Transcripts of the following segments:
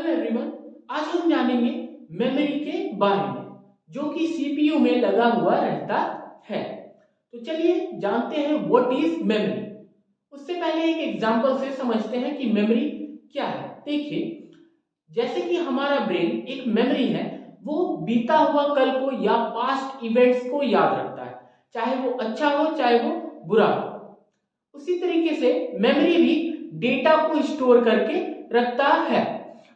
Everyone, आज हम जानेंगे मेमोरी के बारे में जो कि सीपीयू में लगा हुआ रहता है। तो चलिए जानते हैं व्हाट इज मेमोरी। उससे पहले एक एग्जांपल से समझते हैं कि मेमोरी क्या है। देखिए, जैसे कि हमारा ब्रेन एक मेमोरी है, वो बीता हुआ कल को या पास्ट इवेंट्स को याद रखता है, चाहे वो अच्छा हो चाहे वो बुरा हो। उसी तरीके से मेमोरी भी डेटा को स्टोर करके रखता है।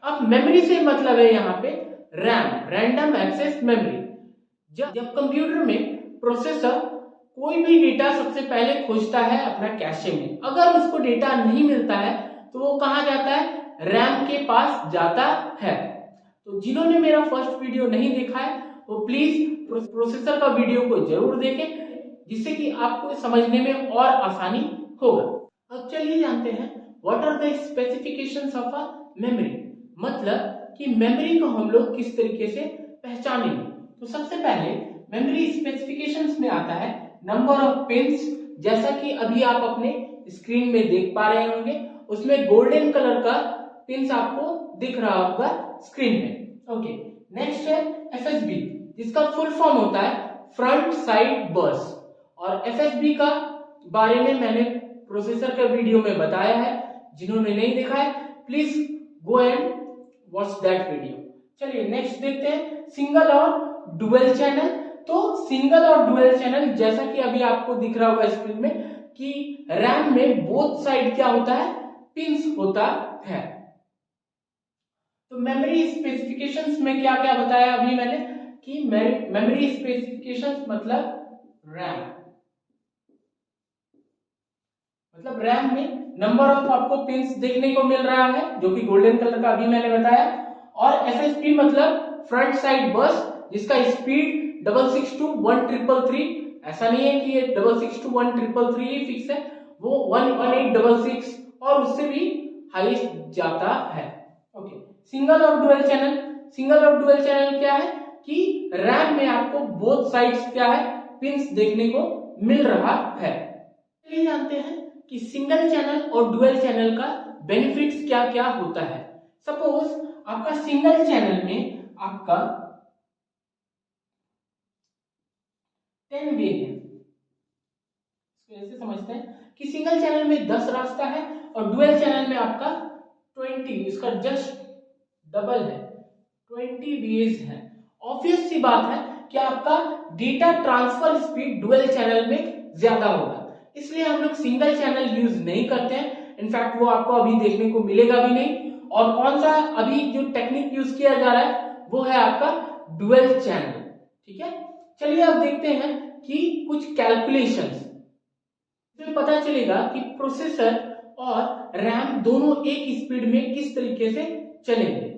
अब मेमोरी से मतलब है यहाँ पे रैम, रैंडम एक्सेस मेमोरी। जब कंप्यूटर में प्रोसेसर कोई भी डेटा सबसे पहले खोजता है अपना कैशे में, अगर उसको डेटा नहीं मिलता है तो वो कहाँ जाता है? रैम के पास जाता है। तो जिन्होंने मेरा फर्स्ट वीडियो नहीं देखा है वो प्लीज प्रोसेसर का वीडियो को जरूर देखें, जिससे कि आपको समझने में और आसानी होगा। अब चलिए जानते हैं what are the specifications of a memory, मतलब कि मेमोरी को हम लोग किस तरीके से पहचानेंगे। तो सबसे पहले मेमोरी स्पेसिफिकेशंस में आता है नंबर ऑफ पिन्स, जैसा कि अभी आप अपने स्क्रीन में देख पा रहे होंगे, उसमें गोल्डन कलर का पिन्स आपको दिख रहा होगा स्क्रीन में। ओके, नेक्स्ट है एफएसबी, जिसका फुल फॉर्म होता है फ्रंट साइड बस, और एफएसबी का बारे में मैंने प्रोसेसर का वीडियो में बताया है। जिन्होंने नहीं देखा है please go and watch that video. चलिए नेक्स्ट देखते हैं सिंगल और डुअल चैनल। तो सिंगल और डुअल चैनल, जैसा कि अभी आपको दिख रहा होगा स्क्रीन में कि रैम में बोथ साइड क्या होता है? पिंस होता है। तो मेमोरी स्पेसिफिकेशंस में क्या क्या बताया अभी मैंने कि मेमोरी स्पेसिफिकेशंस मतलब रैम में नंबर ऑफ आपको पिंस देखने को मिल रहा है, जो कि गोल्डन कलर का अभी मैंने बताया। और एफएसपी मतलब फ्रंट साइड बस, जिसका स्पीड 66133। ऐसा नहीं है कि ये 66133 ही फिक्स है, वो 11866 और उससे भी हाईएस्ट जाता है। ओके, सिंगल और डुअल चैनल। सिंगल और डुअल चैनल क्या है कि रैम में आपको बोथ साइड्स क्या है? पिंस देखने को मिल रहा है। चलिए जानते हैं कि सिंगल चैनल और डुअल चैनल का बेनिफिट्स क्या क्या होता है। सपोज आपका सिंगल चैनल में आपका 10 वे है, ऐसे समझते हैं कि सिंगल चैनल में 10 रास्ता है और डुअल चैनल में आपका 20, इसका जस्ट डबल है, 20 वेज है। ऑब्वियस सी बात है कि आपका data transfer speed dual channel में ज्यादा होगा, इसलिए हम लोग सिंगल चैनल यूज नहीं करते हैं। इनफैक्ट वो आपको अभी देखने को मिलेगा भी नहीं। और कौन सा अभी जो टेक्निक यूज किया जा रहा है वो है आपका डुअल चैनल। ठीक है, चलिए अब देखते हैं कि कुछ कैलकुलेशंस, इसमें पता चलेगा कि प्रोसेसर और रैम दोनों एक स्पीड में किस तरीके से चलेंगे।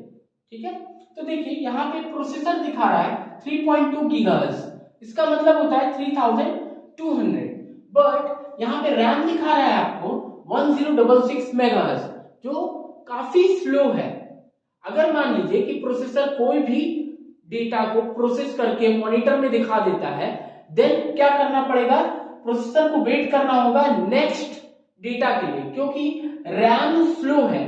ठीक है, तो देखिए यहाँ पे प्रोसेसर दिखा रहा है 3.2 गीगाहर्ट्ज, इसका मतलब होता है 3200, बट यहाँ पे रैम दिखा रहा है आपको 1066 मेगाहर्ट्ज, जो काफी स्लो है। अगर मान लीजिए कि प्रोसेसर कोई भी डेटा को प्रोसेस करके मॉनिटर में दिखा देता है, देन क्या करना पड़ेगा? प्रोसेसर को वेट करना होगा नेक्स्ट डेटा के लिए, क्योंकि रैम स्लो है,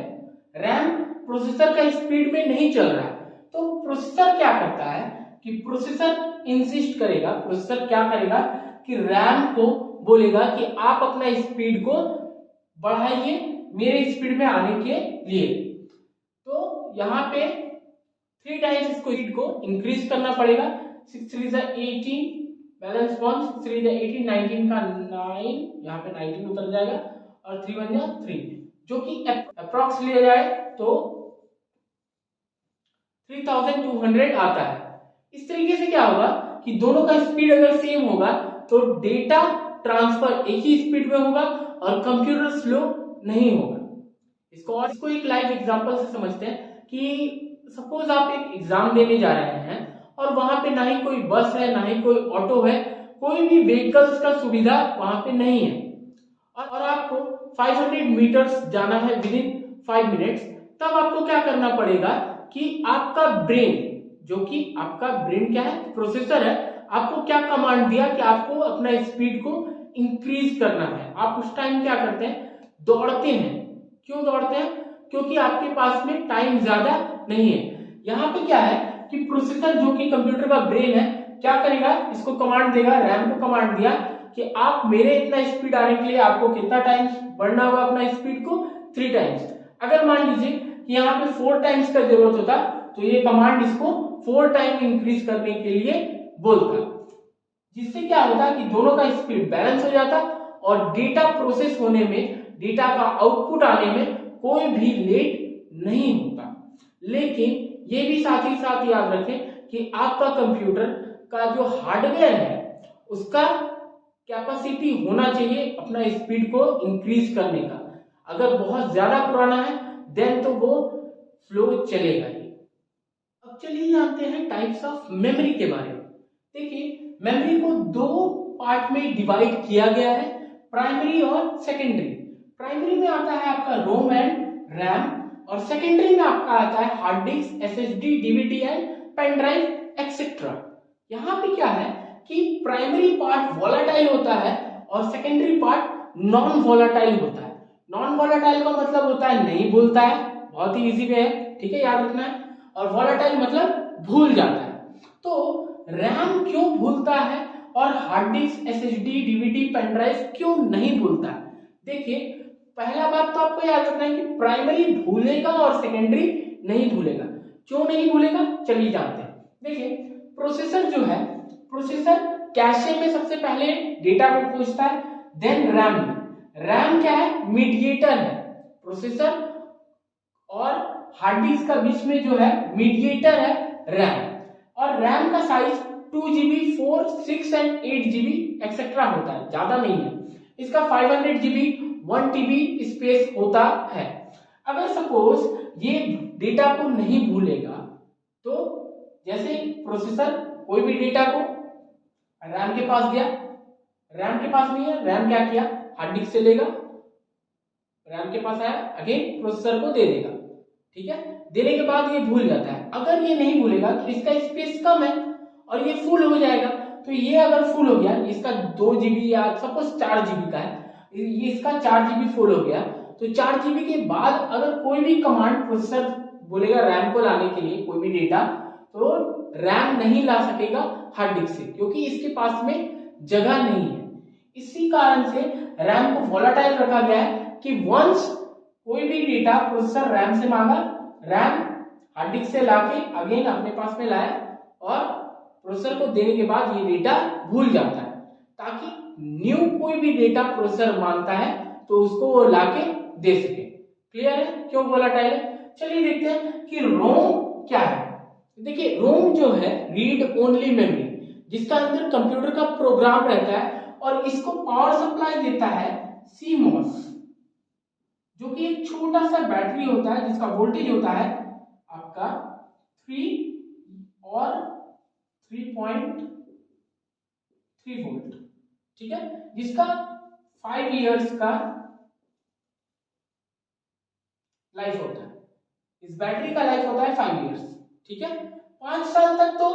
रैम प्रोसेसर का स्पीड में नहीं चल रहा है। तो प्रोसेसर क्या करता है कि प्रोसेसर इंसिस्ट करेगा, प्रोसेसर क्या करेगा कि रैम को बोलेगा कि आप अपना स्पीड को बढ़ाइए मेरे स्पीड में आने के लिए। तो यहाँ पे 3 टाइम्स इसको स्पीड को इंक्रीज करना पड़ेगा। 6 3 18, बैलेंस 1, 6 3 18, 19 का 9, यहाँ पे 19 उतर जाएगा और 3 1 3, जो कि अप्रॉक्स लिया जाए तो 3200 आता है। इस तरीके से क्या होगा कि दोनों का स्पीड अगर सेम होगा तो डेटा ट्रांसफर एक ही स्पीड में होगा और कंप्यूटर स्लो नहीं होगा। इसको एक लाइव एग्जांपल से समझते हैं कि सपोज आप एक एग्जाम देने जा रहे हैं और वहां पे ना ही कोई बस है ना ही कोई ऑटो है, कोई भी व्हीकल्स का सुविधा वहां पे नहीं है, और आपको 500 मीटर्स जाना है विद इन 5 मिनट्स। तब आपको क्या करना पड़ेगा कि आपका ब्रेन, जो कि आपका ब्रेन क्या है? प्रोसेसर है, आपको क्या कमांड दिया कि आपको अपना स्पीड को इंक्रीज करना है। आप उस टाइम क्या करते हैं? दौड़ते हैं। क्यों दौड़ते हैं? क्योंकि आपके पास में टाइम ज्यादा नहीं है। यहाँ पे क्या है कि प्रोसेसर जो कि कंप्यूटर का ब्रेन है क्या करेगा, इसको कमांड देगा, रैम को कमांड दिया कि आप मेरे इतना स्पीड आने के लिए आपको कितना टाइम्स बढ़ना होगा अपना स्पीड को, 3 टाइम्स। अगर मान लीजिए कि यहाँ पे 4 टाइम्स का जरूरत होता तो ये कमांड इसको 4 टाइम इंक्रीज करने के लिए बोलता, जिससे क्या होता कि दोनों का स्पीड बैलेंस हो जाता और डेटा प्रोसेस होने में, डेटा का आउटपुट आने में कोई भी लेट नहीं होता। लेकिन ये भी साथ ही साथ याद रखें कि आपका कंप्यूटर का जो हार्डवेयर है उसका कैपेसिटी होना चाहिए अपना स्पीड को इंक्रीज करने का। अगर बहुत ज्यादा पुराना है देन तो वो स्लो चलेगा ही। अब चलिए जानते हैं टाइप्स ऑफ मेमोरी के बारे में। देखिए मेमोरी को 2 पार्ट में डिवाइड किया गया है, प्राइमरी और सेकेंडरी। प्राइमरी में आता है आपका रोम एंड रैम और सेकेंडरी में आपका आता है hard disk, SSD, DVD and pen drive etcetera. यहाँ पे क्या है कि प्राइमरी पार्ट वोलेटाइल होता है और सेकेंडरी पार्ट नॉन वोलेटाइल होता है। नॉन वोलेटाइल का मतलब होता है नहीं भूलता है, बहुत ही इजी वे है, ठीक है, याद रखना है। और वोलेटाइल मतलब भूल जाता है। तो रैम क्यों भूलता है और hard disk, SSD, DVD, pen drive क्यों नहीं भूलता है? देखिए पहला बात तो आपको याद रखना है कि प्राइमरी भूलेगा और सेकेंडरी नहीं भूलेगा। क्यों नहीं भूलेगा चलिए जानते हैं। देखिए प्रोसेसर जो है, प्रोसेसर कैशे में सबसे पहले डेटा को खोजता है, देन रैम में। रैम क्या है, मीडिएटर है। प्रोसेसर और हार्ड डिस्क का बीच में जो है मीडिएटर है रैम। और रैम का size 2GB, 4, 6 and 8GB etcetera होता है, ज्यादा नहीं है। इसका 500GB, 1TB स्पेस होता है। अगर सपोज ये डेटा को नहीं भूलेगा तो जैसे प्रोसेसर कोई भी डेटा को रैम के पास दिया, रैम के पास नहीं है, रैम क्या किया, हार्ड डिस्क से लेगा, रैम के पास आया, अगेन प्रोसेसर को दे देगा, ठीक है। देने के बाद ये भूल जाता है। अगर ये नहीं भूलेगा तो इसका स्पेस कम है और ये फुल हो जाएगा। तो ये अगर फुल हो गया, इसका 2GB या सपोज 4GB का है, ये इसका 4GB फुल हो गया, तो 4GB के बाद अगर कोई भी कमांड प्रोसेसर बोलेगा रैम को लाने के लिए कोई भी डेटा, तो रैम नहीं ला सकेगा हार्ड डिस्क से, क्योंकि इसके पास में जगह नहीं है। इसी कारण से रैम को वोलेटाइल रखा गया है कि वंस कोई भी डेटा प्रोसेसर रैम से मांगा, रैम हार्ड डिस्क से लाके अगेन अपने पास में लाया और प्रोसेसर को देने के बाद ये डेटा भूल जाता है, ताकि न्यू कोई भी डेटा प्रोसेसर मांगता है तो उसको वो लाके दे सके। क्लियर है क्यों वोलेटाइल है? चलिए देखते हैं कि रोम क्या है। देखिए रोम जो है रीड ओनली मेमोरी, जिसका अंदर कंप्यूटर का प्रोग्राम रहता है और इसको पावर सप्लाई देता है सीमॉस, जो कि एक छोटा सा बैटरी होता है जिसका वोल्टेज होता है आपका 3 और 3.3 वोल्ट, ठीक है, जिसका 5 इयर्स का लाइफ होता है। इस बैटरी का लाइफ होता है 5 इयर्स, ठीक है। 5 साल तक तो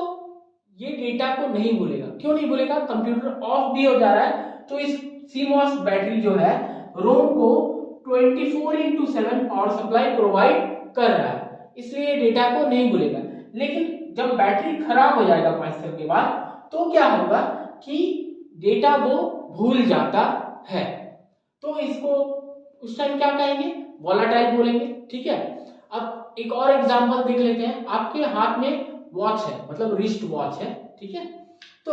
ये डेटा को नहीं भूलेगा। क्यों नहीं भूलेगा? कंप्यूटर ऑफ भी हो जा रहा है तो इस सीमॉस बैटरी जो है रोम को 24/7 पावर सप्लाई प्रोवाइड कर रहा है, इसलिए डेटा को नहीं भूलेगा। लेकिन जब बैटरी खराब हो जाएगा 5 साल के बाद, तो क्या होगा कि डेटा वो भूल जाता है, तो इसको उस टाइम क्या कहेंगे? वोलेटाइल बोलेंगे, ठीक है। अब एक और एग्जांपल देख लेते हैं। आपके हाथ में वॉच है, मतलब रिस्ट वॉच है, ठीक है। तो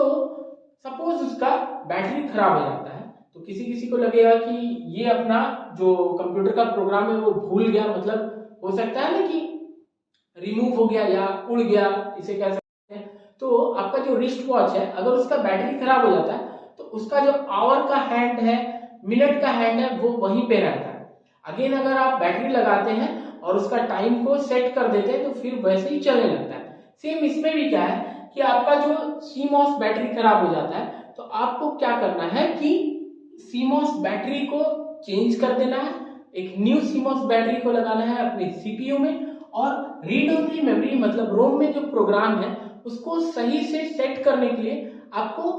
सपोज उसका बैटरी खराब हो जाता है, तो किसी किसी को लगेगा कि ये अपना जो कंप्यूटर का प्रोग्राम है वो भूल गया, मतलब हो सकता है ना कि रिमूव हो गया या उड़ गया, इसे कह सकते हैं। तो आपका जो रिस्ट वॉच है अगर उसका बैटरी खराब हो जाता है तो उसका जो आवर का हैंड है, मिनट का हैंड है, वो वहीं पे रहता है। अगेन अगर आप बैटरी लगाते हैं और उसका टाइम को सेट कर देते हैं तो फिर वैसे ही चलने लगता है। सेम इसमें भी क्या है कि आपका जो सीमॉस बैटरी खराब हो जाता है तो आपको क्या करना है कि सीमॉस बैटरी को चेंज कर देना है, एक न्यू सीमॉस बैटरी को लगाना है अपने सीपीयू में, और रीड ओनली मेमोरी मतलब रोम में जो प्रोग्राम है उसको सही से सेट करने के लिए आपको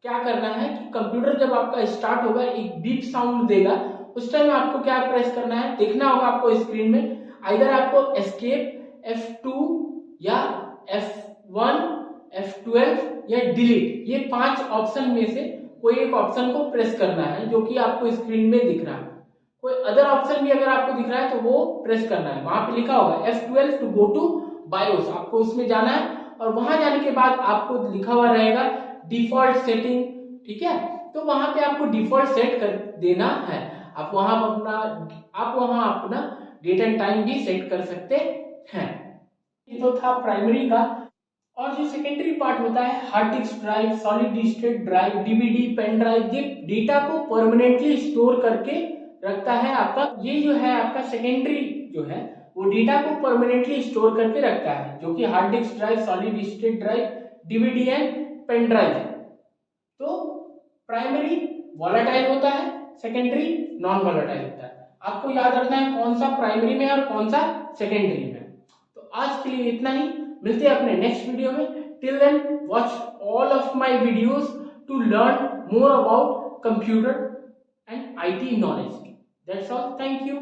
क्या करना है कि कंप्यूटर जब आपका स्टार्ट होगा एक बीप साउंड देगा, उस टाइम आपको क्या प्रेस करना है, देखना होगा आपको स्क्रीन में, आइदर आपको एस्केप, F2 या F1, F12 या डिलीट, ये 5 ऑप्शन में से कोई एक ऑप्शन को प्रेस करना है जो कि आपको स्क्रीन में दिख रहा है। कोई अदर ऑप्शन भी अगर आपको दिख रहा है तो वो प्रेस करना है। वहां पे लिखा होगा F12 to go to BIOS, आपको उसमें जाना है और वहां जाने के बाद आपको लिखा हुआ रहेगा डिफॉल्ट सेटिंग, ठीक है। तो वहां पे आपको डिफॉल्ट सेट कर देना है। आप वहां अपना डेट एंड टाइम भी सेट कर सकते हैं। ये तो था प्राइमरी का। और जो सेकेंडरी पार्ट होता है, hard disk drive, solid state drive, DVD, pen drive, ये डेटा को परमानेंटली स्टोर करके रखता है आपका। ये जो है आपका सेकेंडरी जो है वो डेटा को परमानेंटली स्टोर करके रखता है, जो कि hard disk drive, solid state drive, DVD and pen drive है। तो प्राइमरी वॉलेटाइल होता है, सेकेंडरी नॉन वॉलेटाइल होता है। आपको याद रखना है कौन सा प्राइमरी में और कौन सा सेकेंडरी में। तो आज के लिए इतना ही, मिलते हैं अपने नेक्स्ट वीडियो में। Till then watch all of my videos to learn more about computer and IT knowledge. That's all. Thank you.